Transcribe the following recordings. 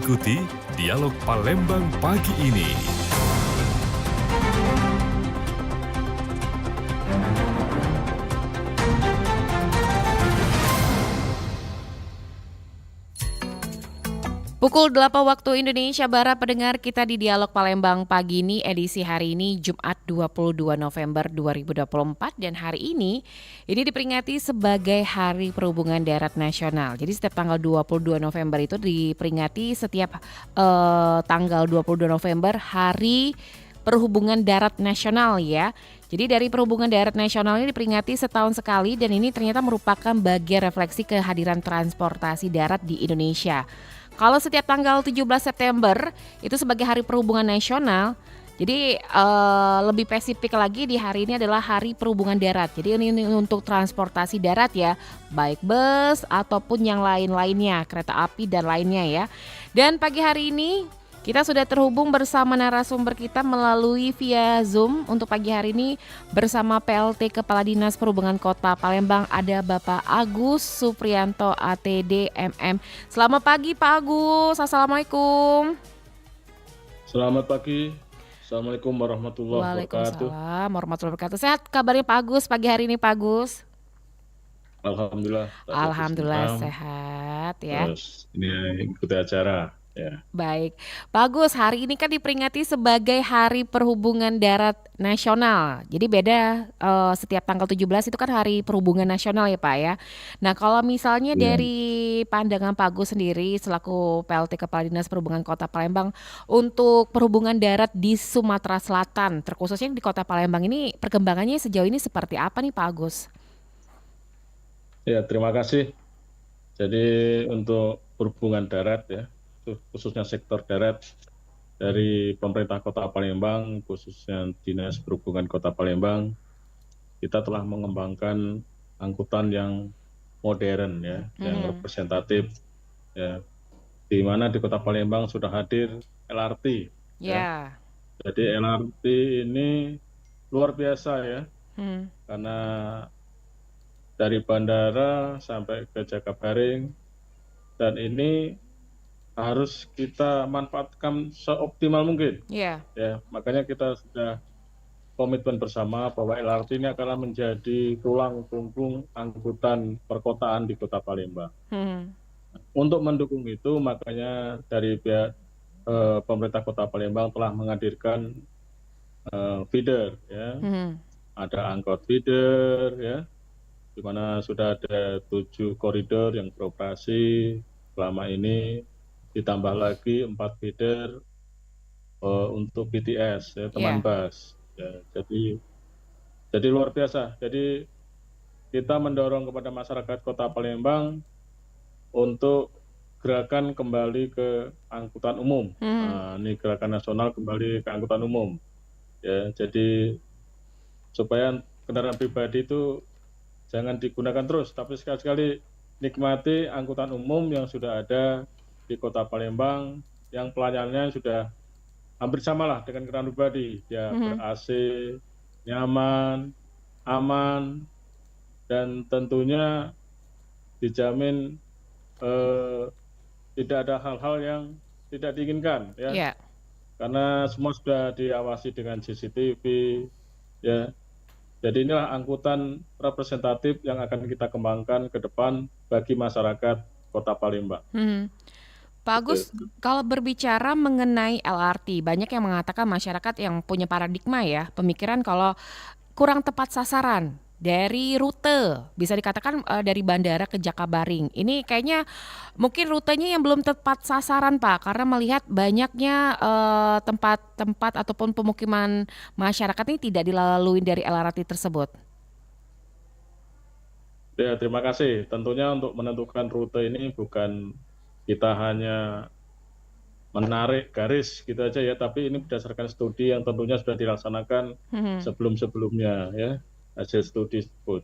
Ikuti Dialog Palembang pagi ini. Pukul 8 waktu Indonesia Barat, pendengar kita di Dialog Palembang pagi ini, edisi hari ini Jumat 22 November 2024, dan hari ini diperingati sebagai Hari Perhubungan Darat Nasional. Jadi setiap tanggal 22 November itu diperingati setiap tanggal 22 November Hari Perhubungan Darat Nasional ya. Jadi dari Perhubungan Darat Nasional ini diperingati setahun sekali, dan ini ternyata merupakan bagian refleksi kehadiran transportasi darat di Indonesia. Kalau setiap tanggal 17 September itu sebagai Hari Perhubungan Nasional, jadi lebih spesifik lagi di hari ini adalah Hari Perhubungan Darat. Jadi ini untuk transportasi darat ya, baik bus ataupun yang lain-lainnya, kereta api dan lainnya ya. Dan pagi hari ini kita sudah terhubung bersama narasumber kita melalui via Zoom. Untuk pagi hari ini bersama PLT Kepala Dinas Perhubungan Kota Palembang, ada Bapak Agus Supriyanto ATD MM. Selamat pagi Pak Agus, Assalamualaikum. Selamat pagi, Assalamualaikum warahmatullahi wabarakatuh. Waalaikumsalam warahmatullahi wabarakatuh. Sehat kabarnya Pak Agus pagi hari ini Pak Agus? Alhamdulillah. Alhamdulillah sehat ya. Terus ini ikuti acara. Ya. Baik, Pak Agus, hari ini kan diperingati sebagai Hari Perhubungan Darat Nasional. Jadi beda setiap tanggal 17 itu kan Hari Perhubungan Nasional ya Pak ya. Nah kalau misalnya dari pandangan Pak Agus sendiri selaku PLT Kepala Dinas Perhubungan Kota Palembang, untuk perhubungan darat di Sumatera Selatan, terkhususnya di Kota Palembang ini, perkembangannya sejauh ini seperti apa nih Pak Agus? Ya, terima kasih. Jadi untuk perhubungan darat ya, khususnya sektor darat dari pemerintah Kota Palembang, khususnya Dinas Perhubungan Kota Palembang, kita telah mengembangkan angkutan yang modern ya, yang representatif ya, di mana di Kota Palembang sudah hadir LRT. Ya. Jadi LRT ini luar biasa ya, karena dari bandara sampai ke Jakabaring, dan ini harus kita manfaatkan seoptimal mungkin. Ya, makanya kita sudah komitmen bersama bahwa LRT ini akan menjadi tulang punggung angkutan perkotaan di Kota Palembang. Untuk mendukung itu, makanya dari pihak pemerintah Kota Palembang telah menghadirkan feeder, ya. Ada angkot feeder, ya, di mana sudah ada 7 koridor yang beroperasi selama ini. Ditambah lagi 4 feeder untuk BTS, ya, teman bus. Ya, jadi luar biasa. Jadi kita mendorong kepada masyarakat Kota Palembang untuk gerakan kembali ke angkutan umum. Nah, ini gerakan nasional kembali ke angkutan umum. Ya, jadi supaya kendaraan pribadi itu jangan digunakan terus, tapi sekali-sekali nikmati angkutan umum yang sudah ada di Kota Palembang, yang pelayanannya sudah hampir sama lah dengan kendaraan pribadi. Ya, ber-AC, nyaman, aman, dan tentunya dijamin tidak ada hal-hal yang tidak diinginkan ya. Karena semua sudah diawasi dengan CCTV ya. Jadi inilah angkutan representatif yang akan kita kembangkan ke depan bagi masyarakat Kota Palembang. Pak Agus, kalau berbicara mengenai LRT, banyak yang mengatakan masyarakat yang punya paradigma ya, pemikiran kalau kurang tepat sasaran dari rute, bisa dikatakan dari bandara ke Jakabaring. Ini kayaknya mungkin rutenya yang belum tepat sasaran Pak, karena melihat banyaknya tempat-tempat ataupun pemukiman masyarakat ini tidak dilalui dari LRT tersebut. Ya, terima kasih. Tentunya untuk menentukan rute ini bukan kita hanya menarik garis gitu aja ya, tapi ini berdasarkan studi yang tentunya sudah dilaksanakan sebelum-sebelumnya ya, hasil studi tersebut.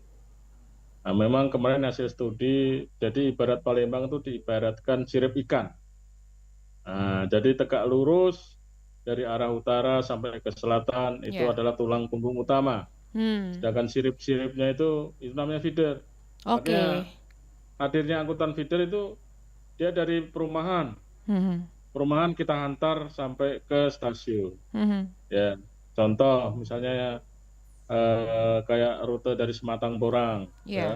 Nah, memang kemarin hasil studi, jadi ibarat Palembang itu diibaratkan sirip ikan. Nah, jadi tegak lurus dari arah utara sampai ke selatan itu adalah tulang punggung utama. Sedangkan sirip-siripnya itu namanya feeder. Makanya hadirnya angkutan feeder itu dia dari perumahan perumahan kita antar sampai ke stasiun. Mhm. Ya, contoh misalnya kayak rute dari Sematang Porang, Iya, ya,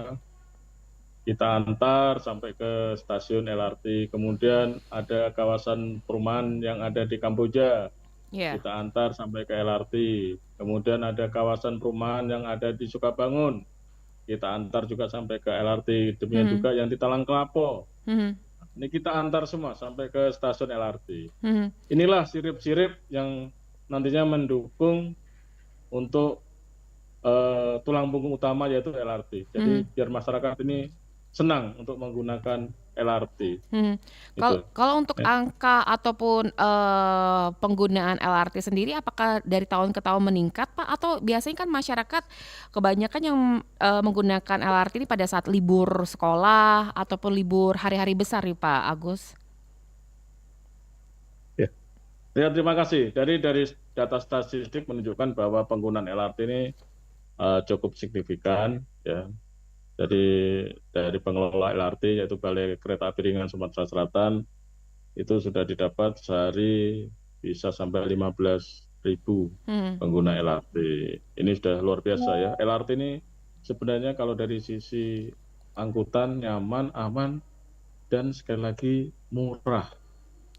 kita antar sampai ke stasiun LRT. Kemudian ada kawasan perumahan yang ada di Kamboja, iya. kita antar sampai ke LRT. Kemudian ada kawasan perumahan yang ada di Sukabangun, kita antar juga sampai ke LRT. Demikian Mhm, juga yang di Talang Kelapo. mhm, Ini kita antar semua sampai ke stasiun LRT. mhm, Inilah sirip-sirip yang nantinya mendukung untuk tulang punggung utama yaitu LRT. Jadi mhm. biar masyarakat ini senang untuk menggunakan LRT. Mhm. Itu. Kalau untuk Ya. angka ataupun, penggunaan LRT sendiri apakah dari tahun ke tahun meningkat, Pak? Atau biasanya kan masyarakat kebanyakan yang, menggunakan LRT ini pada saat libur sekolah ataupun libur hari-hari besar nih, Pak Agus? Ya. Ya, terima kasih. Dari data statistik menunjukkan bahwa penggunaan LRT ini cukup signifikan, ya. Jadi dari pengelola LRT yaitu Balai Kereta Api Ringan Sumatera Selatan itu sudah didapat sehari bisa sampai 15.000 Mhm, pengguna LRT. Ini sudah luar biasa ya. LRT ini sebenarnya kalau dari sisi angkutan nyaman, aman, dan sekali lagi murah.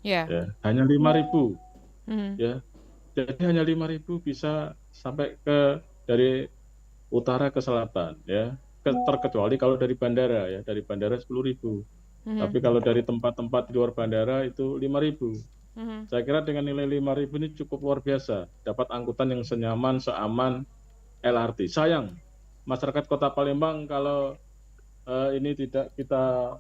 iya, Ya, hanya 5.000 mhm, ya. Jadi hanya 5.000 bisa sampai ke dari utara ke selatan ya. Terkecuali kalau dari bandara ya, dari bandara 10.000. mhm, Tapi kalau dari tempat-tempat di luar bandara itu 5.000. mhm. Saya kira dengan nilai 5.000 ini cukup luar biasa. Dapat angkutan yang senyaman, seaman LRT. Sayang, masyarakat Kota Palembang kalau ini tidak kita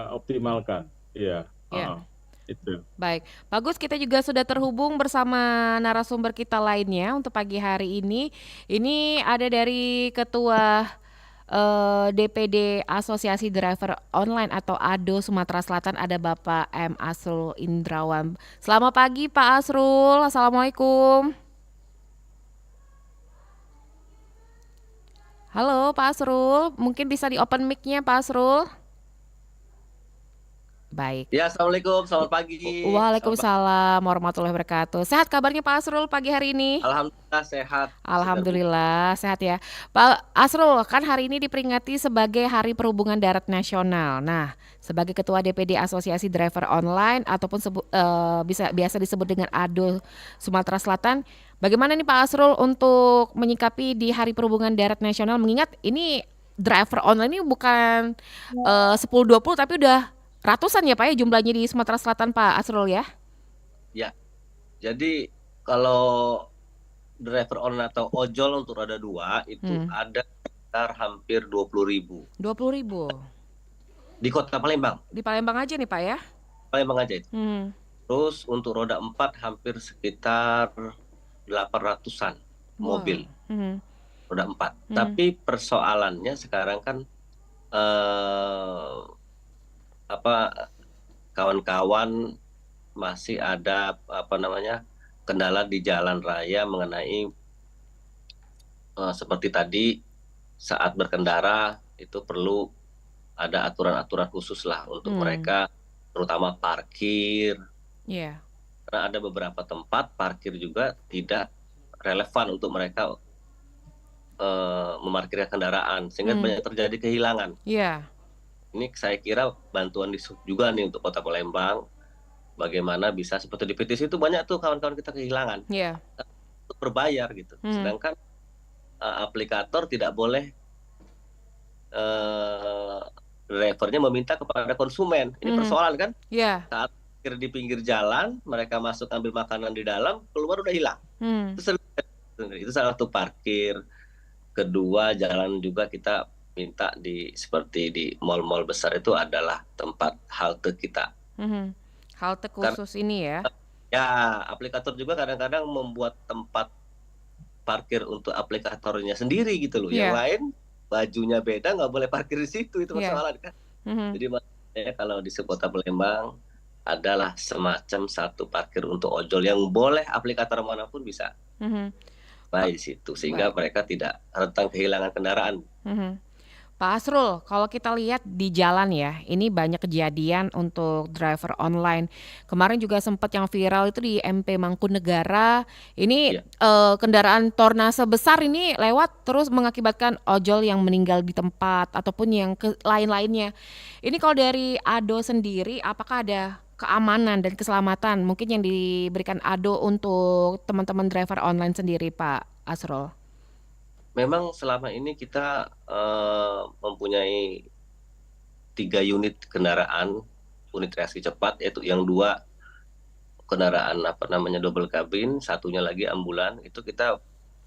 optimalkan. Iya, Iya. itu. Baik, bagus kita juga sudah terhubung bersama narasumber kita lainnya untuk pagi hari ini. Ini ada dari Ketua DPD Asosiasi Driver Online atau ADO Sumatera Selatan ada Bapak M. Asrul Indrawan. Selamat pagi Pak Asrul, Assalamualaikum. Halo Pak Asrul, mungkin bisa di open mic-nya Pak Asrul. Baik. Ya, Assalamualaikum, selamat pagi. Waalaikumsalam warahmatullahi wabarakatuh. Sehat kabarnya Pak Asrul pagi hari ini? Alhamdulillah sehat, segar bugar. Alhamdulillah sehat ya. Pak Asrul, kan hari ini diperingati sebagai Hari Perhubungan Darat Nasional. Nah, sebagai Ketua DPD Asosiasi Driver Online ataupun bisa biasa disebut dengan ADO Sumatera Selatan, bagaimana nih Pak Asrul untuk menyikapi di Hari Perhubungan Darat Nasional mengingat ini driver online ini bukan 10-20 tapi udah ratusan ya Pak ya jumlahnya di Sumatera Selatan Pak Asrul ya? Ya, jadi kalau driver online atau ojol untuk roda 2 itu Hmm. ada sekitar hampir 20.000 20.000 di Kota Palembang. di Palembang aja nih Pak ya? Palembang aja itu. Hmm. Terus untuk roda 4 hampir sekitar 800-an mobil Hmm. roda 4. Hmm. Tapi persoalannya sekarang kan kawan-kawan masih ada kendala di jalan raya mengenai seperti tadi saat berkendara itu perlu ada aturan-aturan khusus lah untuk mereka, terutama parkir. Iya. Karena ada beberapa tempat parkir juga tidak relevan untuk mereka memarkirkan kendaraan sehingga banyak terjadi kehilangan. Iya. Ini saya kira bantuan di juga nih untuk Kota Palembang. Bagaimana bisa seperti di PTC itu banyak tuh kawan-kawan kita kehilangan. Iya. Itu berbayar gitu. Sedangkan aplikator tidak boleh drivernya meminta kepada konsumen. Ini persoalan kan? Iya. Saat parkir di pinggir jalan, mereka masuk ambil makanan di dalam, keluar udah hilang. Itu salah satu parkir. Kedua, jalan juga kita minta seperti di mal-mal besar itu adalah tempat halte kita. Halte khusus ini ya? Ya, aplikator juga kadang-kadang membuat tempat parkir untuk aplikatornya sendiri gitu loh. Yang lain bajunya beda, nggak boleh parkir di situ, itu masalah kan. Jadi makanya kalau di Kota Palembang adalah semacam satu parkir untuk ojol yang boleh aplikator manapun bisa baik di situ sehingga mereka tidak rentan kehilangan kendaraan. Pak Asrul, kalau kita lihat di jalan ya, ini banyak kejadian untuk driver online. Kemarin juga sempat yang viral itu di MP Mangkunegara. Ini Ya. Kendaraan Tornase besar ini lewat terus mengakibatkan ojol yang meninggal di tempat ataupun yang lain-lainnya. Ini kalau dari ADO sendiri, apakah ada keamanan dan keselamatan mungkin yang diberikan ADO untuk teman-teman driver online sendiri, Pak Asrul? Memang selama ini kita mempunyai 3 unit kendaraan, unit reaksi cepat, yaitu yang 2 kendaraan double cabin, satunya lagi ambulan. Itu kita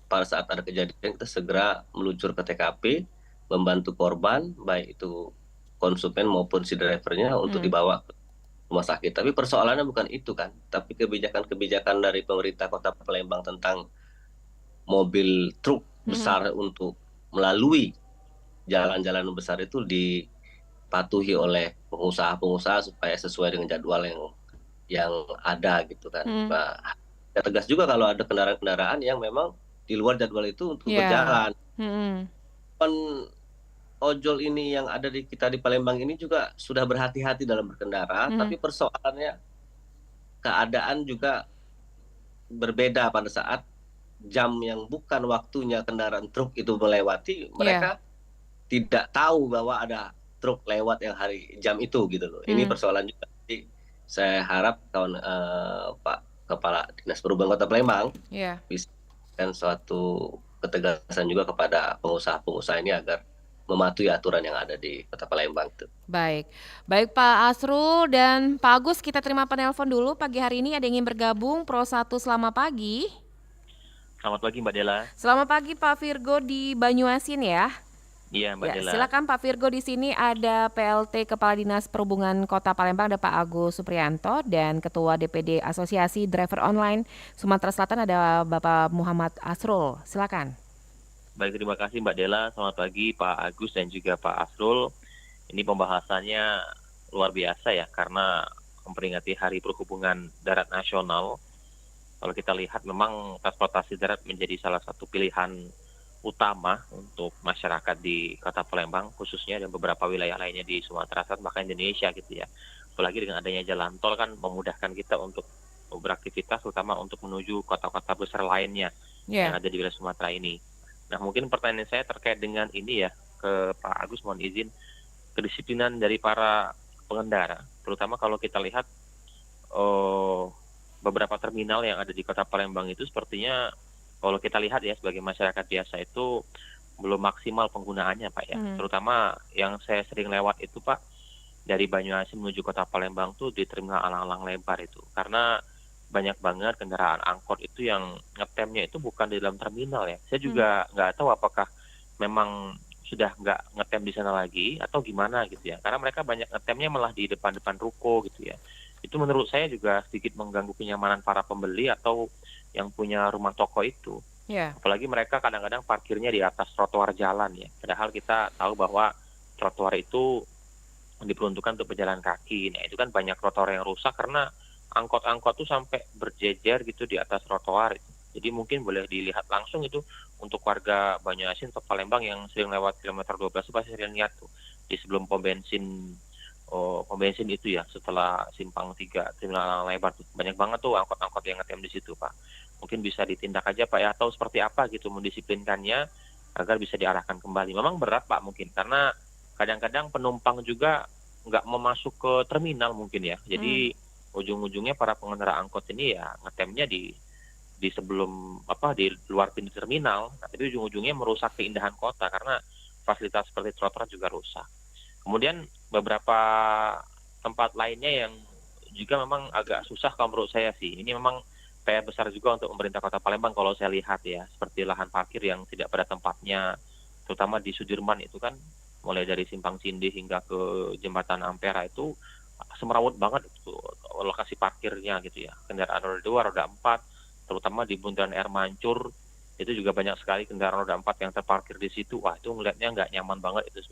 pada saat ada kejadian kita segera meluncur ke TKP, membantu korban, baik itu konsumen maupun si drivernya untuk dibawa ke rumah sakit. Tapi persoalannya bukan itu kan, tapi kebijakan-kebijakan dari pemerintah Kota Palembang tentang mobil truk besar untuk melalui jalan-jalan besar itu dipatuhi oleh pengusaha-pengusaha supaya sesuai dengan jadwal yang ada gitu kan. Nah, ya tegas juga kalau ada kendaraan-kendaraan yang memang di luar jadwal itu untuk berjalan. Kan ojol ini yang ada di kita di Palembang ini juga sudah berhati-hati dalam berkendara, tapi persoalannya keadaan juga berbeda pada saat jam yang bukan waktunya kendaraan truk itu melewati, mereka tidak tahu bahwa ada truk lewat yang jam itu gitu loh. Ini persoalan juga. Jadi saya harap Pak Kepala Dinas Perhubungan Kota Palembang bisa memberikan suatu ketegasan juga kepada pengusaha-pengusaha ini agar mematuhi aturan yang ada di Kota Palembang itu. Baik Pak Asrul dan Pak Agus, kita terima penelpon dulu pagi hari ini. Ada yang ingin bergabung, Pro 1, selamat pagi. Selamat pagi Mbak Dela. Selamat pagi Pak Virgo di Banyuasin ya. Iya Mbak Dela. Silakan Pak Virgo, di sini ada PLT Kepala Dinas Perhubungan Kota Palembang, ada Pak Agus Suprianto, dan Ketua DPD Asosiasi Driver Online Sumatera Selatan ada Bapak Muhammad Asrul. Silakan. Baik, terima kasih Mbak Dela. Selamat pagi Pak Agus dan juga Pak Asrul. Ini pembahasannya luar biasa ya, karena memperingati Hari Perhubungan Darat Nasional. Kalau kita lihat memang transportasi darat menjadi salah satu pilihan utama untuk masyarakat di Kota Palembang khususnya, dan beberapa wilayah lainnya di Sumatera Selatan bahkan Indonesia gitu ya. Apalagi dengan adanya jalan tol kan memudahkan kita untuk beraktivitas, terutama untuk menuju kota-kota besar lainnya yang ada di wilayah Sumatera ini. Nah, mungkin pertanyaan saya terkait dengan ini ya, ke Pak Agus, mohon izin, kedisiplinan dari para pengendara, terutama kalau kita lihat beberapa terminal yang ada di Kota Palembang itu sepertinya kalau kita lihat ya sebagai masyarakat biasa itu belum maksimal penggunaannya Pak ya. Terutama yang saya sering lewat itu Pak, dari Banyuasin menuju Kota Palembang tuh di terminal Alang-Alang Lebar itu. Karena banyak banget kendaraan angkot itu yang ngetemnya itu bukan di dalam terminal ya. Saya juga nggak tahu apakah memang sudah nggak ngetem di sana lagi atau gimana gitu ya. Karena mereka banyak ngetemnya malah di depan-depan ruko gitu ya. Itu menurut saya juga sedikit mengganggu kenyamanan para pembeli atau yang punya rumah toko itu. Apalagi mereka kadang-kadang parkirnya di atas trotoar jalan ya. Padahal kita tahu bahwa trotoar itu diperuntukkan untuk pejalan kaki. Nah, itu kan banyak trotoar yang rusak karena angkot-angkot tuh sampai berjejer gitu di atas trotoar. Jadi mungkin boleh dilihat langsung itu untuk warga Banyuasin atau Palembang yang sering lewat kilometer 12 itu pasti sering lihat tuh di sebelum pom bensin itu ya, setelah simpang 3 terminal Lebar tuh banyak banget tuh angkot-angkot yang ngetem di situ Pak. Mungkin bisa ditindak aja Pak ya, atau seperti apa gitu mendisiplinkannya agar bisa diarahkan kembali. Memang berat Pak mungkin karena kadang-kadang penumpang juga nggak mau masuk ke terminal mungkin ya. Jadi ujung-ujungnya para pengendara angkot ini ya ngetemnya di sebelum di luar pintu terminal. Nah, tapi ujung-ujungnya merusak keindahan kota karena fasilitas seperti trotoar juga rusak. Kemudian beberapa tempat lainnya yang juga memang agak susah kalau menurut saya sih. Ini memang PR besar juga untuk pemerintah Kota Palembang kalau saya lihat ya. Seperti lahan parkir yang tidak pada tempatnya, terutama di Sudirman itu kan, mulai dari Simpang Cindi hingga ke Jembatan Ampera itu semerawut banget itu lokasi parkirnya gitu ya. Kendaraan roda 2, roda 4, terutama di bundaran Air Mancur, itu juga banyak sekali kendaraan roda 4 yang terparkir di situ. Wah, itu ngelihatnya nggak nyaman banget itu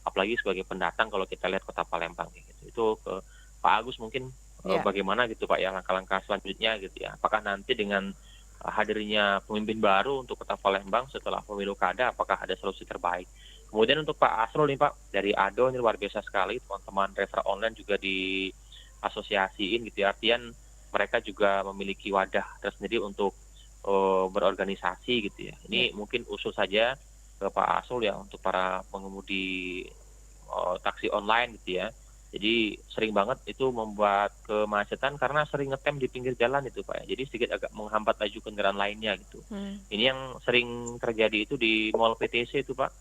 apalagi sebagai pendatang kalau kita lihat Kota Palembang gitu. Itu ke Pak Agus mungkin bagaimana gitu Pak ya langkah-langkah selanjutnya gitu ya. Apakah nanti dengan hadirnya pemimpin baru untuk Kota Palembang setelah pemilu kada, apakah ada solusi terbaik? Kemudian untuk Pak Asrul nih Pak, dari ADO ini luar biasa sekali, teman-teman refer online juga diasosiasiin gitu ya, artian mereka juga memiliki wadah tersendiri untuk berorganisasi gitu ya. Ini mungkin usul saja ke Pak Asrul ya untuk para pengemudi taksi online gitu ya. Jadi sering banget itu membuat kemacetan karena sering ngetem di pinggir jalan itu Pak ya. Jadi sedikit agak menghambat laju kendaraan lainnya gitu. Ini yang sering terjadi itu di Mall PTC itu Pak.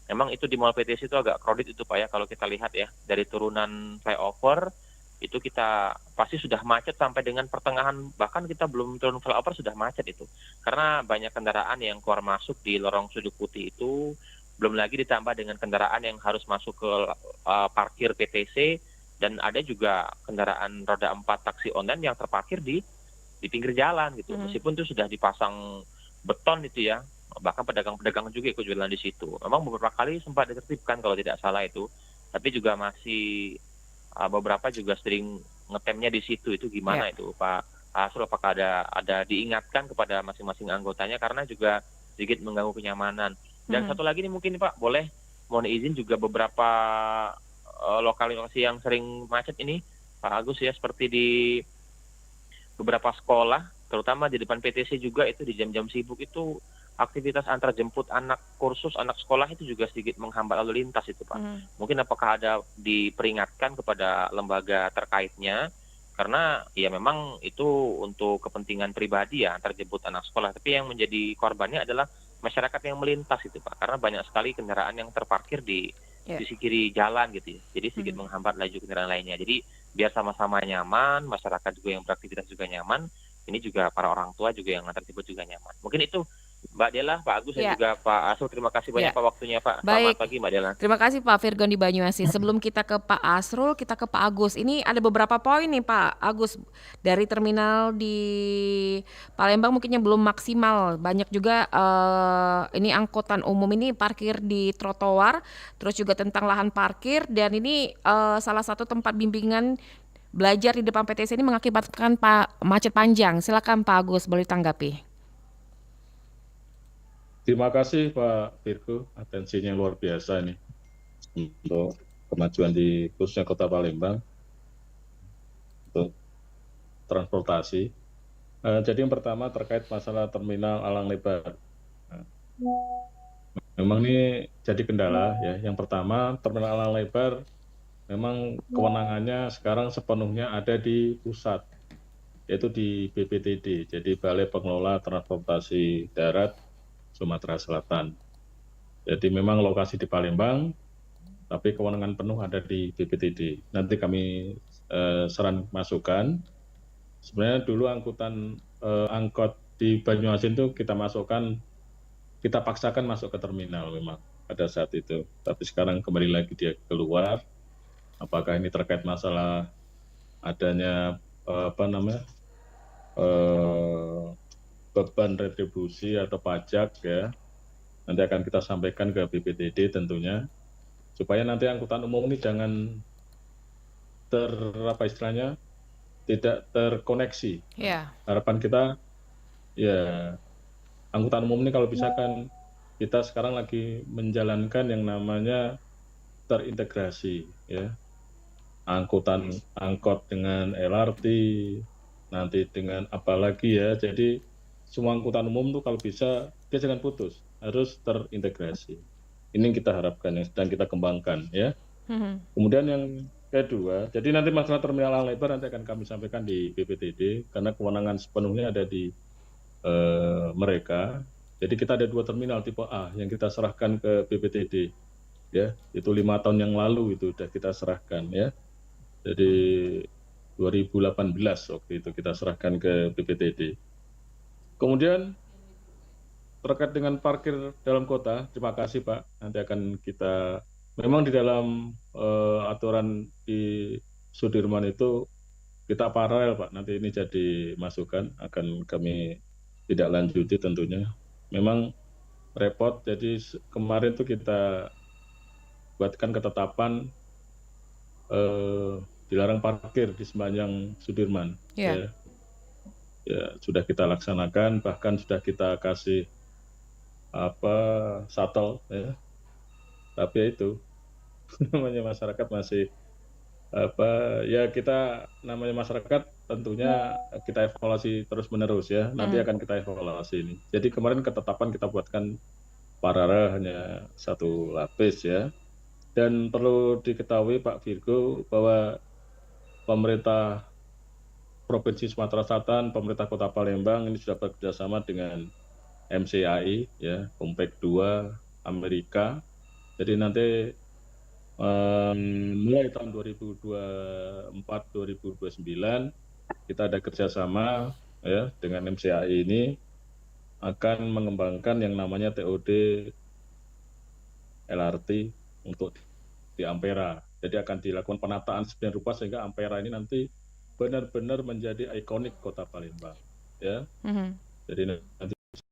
Memang itu di Mall PTC itu agak crowded itu Pak ya, kalau kita lihat ya. Dari turunan flyover itu kita pasti sudah macet sampai dengan pertengahan, bahkan kita belum turun flyover sudah macet itu. Karena banyak kendaraan yang keluar masuk di lorong Suduk Putih itu, belum lagi ditambah dengan kendaraan yang harus masuk ke parkir PTC, dan ada juga kendaraan roda 4 taksi online yang terparkir di pinggir jalan gitu. Meskipun itu sudah dipasang beton itu ya, bahkan pedagang-pedagang juga ikut jualan di situ. Memang beberapa kali sempat ditertibkan kalau tidak salah itu, tapi juga masih beberapa juga sering ngetemnya di situ. Itu gimana itu Pak Asrul, apakah ada diingatkan kepada masing-masing anggotanya karena juga sedikit mengganggu kenyamanan. Dan satu lagi nih mungkin Pak, boleh mohon izin juga beberapa lokasi yang sering macet ini Pak Agus ya, seperti di beberapa sekolah, terutama di depan PTC juga itu di jam-jam sibuk itu aktivitas antar jemput anak kursus, anak sekolah itu juga sedikit menghambat lalu lintas itu Pak. Mungkin apakah ada diperingatkan kepada lembaga terkaitnya, karena ya memang itu untuk kepentingan pribadi ya antar jemput anak sekolah, tapi yang menjadi korbannya adalah masyarakat yang melintas itu Pak, karena banyak sekali kendaraan yang terparkir di sisi kiri jalan gitu ya, jadi sedikit menghambat laju kendaraan lainnya. Jadi biar sama-sama nyaman, masyarakat juga yang beraktivitas juga nyaman, ini juga para orang tua juga yang antar jemput juga nyaman. Mungkin itu Mbak Dela, Pak Agus dan juga Pak Asrul, terima kasih banyak Pak waktunya Pak. Selamat pagi Mbak Dela. Terima kasih Pak Virgon di Banyuasin. Sebelum kita ke Pak Asrul, kita ke Pak Agus. Ini ada beberapa poin nih Pak Agus, dari terminal di Palembang mungkinnya belum maksimal. Banyak juga ini angkutan umum ini parkir di trotoar, terus juga tentang lahan parkir, dan ini salah satu tempat bimbingan belajar di depan PTC ini mengakibatkan macet panjang. Silakan Pak Agus, boleh tanggapi. Terima kasih Pak Virgo, atensinya luar biasa ini untuk kemajuan di khususnya Kota Palembang untuk transportasi. Jadi yang pertama terkait masalah terminal Alang Lebar. Memang ini jadi kendala ya. Yang pertama terminal Alang Lebar memang kewenangannya sekarang sepenuhnya ada di pusat, yaitu di BPTD, jadi Balai Pengelola Transportasi Darat Sumatera Selatan. Jadi memang lokasi di Palembang, tapi kewenangan penuh ada di BPTD. Nanti kami saran masukan. Sebenarnya dulu angkot di Banyuasin itu kita paksakan masuk ke terminal memang pada saat itu. Tapi sekarang kembali lagi dia keluar. Apakah ini terkait masalah adanya beban retribusi atau pajak ya, nanti akan kita sampaikan ke BPTD tentunya, supaya nanti angkutan umum ini jangan tidak terkoneksi. Harapan kita ya angkutan umum ini kalau bisa kan kita sekarang lagi menjalankan yang namanya terintegrasi ya, angkot dengan LRT, nanti dengan apa lagi ya, jadi semua angkutan umum tuh kalau bisa dia jangan putus, harus terintegrasi. Ini yang kita harapkan, yang sedang kita kembangkan ya. Kemudian yang kedua, jadi nanti masalah terminal Alang Lebar nanti akan kami sampaikan di BPTD karena kewenangan sepenuhnya ada di mereka. Jadi kita ada 2 terminal tipe A yang kita serahkan ke BPTD ya, itu 5 tahun yang lalu itu sudah kita serahkan ya. Jadi 2018 waktu itu kita serahkan ke BPTD. Kemudian terkait dengan parkir dalam kota, terima kasih Pak. Nanti akan kita, memang di dalam aturan di Sudirman itu kita paralel Pak. Nanti ini jadi masukan, akan kami tidak lanjuti tentunya. Memang repot, jadi kemarin tuh kita buatkan ketetapan dilarang parkir di sepanjang Sudirman. Ya, sudah kita laksanakan, bahkan sudah kita kasih shuttle ya, Tapi ya itu namanya masyarakat masih ya, kita namanya masyarakat tentunya kita evaluasi terus menerus ya. Nanti akan kita evaluasi ini. Jadi kemarin ketetapan kita buatkan paralel hanya 1 lapis ya. Dan perlu diketahui Pak Virgo bahwa pemerintah Provinsi Sumatera Selatan, pemerintah Kota Palembang ini sudah bekerjasama dengan MCAI ya, Compact 2 Amerika. Jadi nanti mulai tahun 2024-2029 kita ada kerjasama ya dengan MCAI ini akan mengembangkan yang namanya TOD LRT untuk di Ampera. Jadi akan dilakukan penataan sedemikian rupa sehingga Ampera ini nanti benar-benar menjadi ikonik Kota Palembang ya. Jadi nanti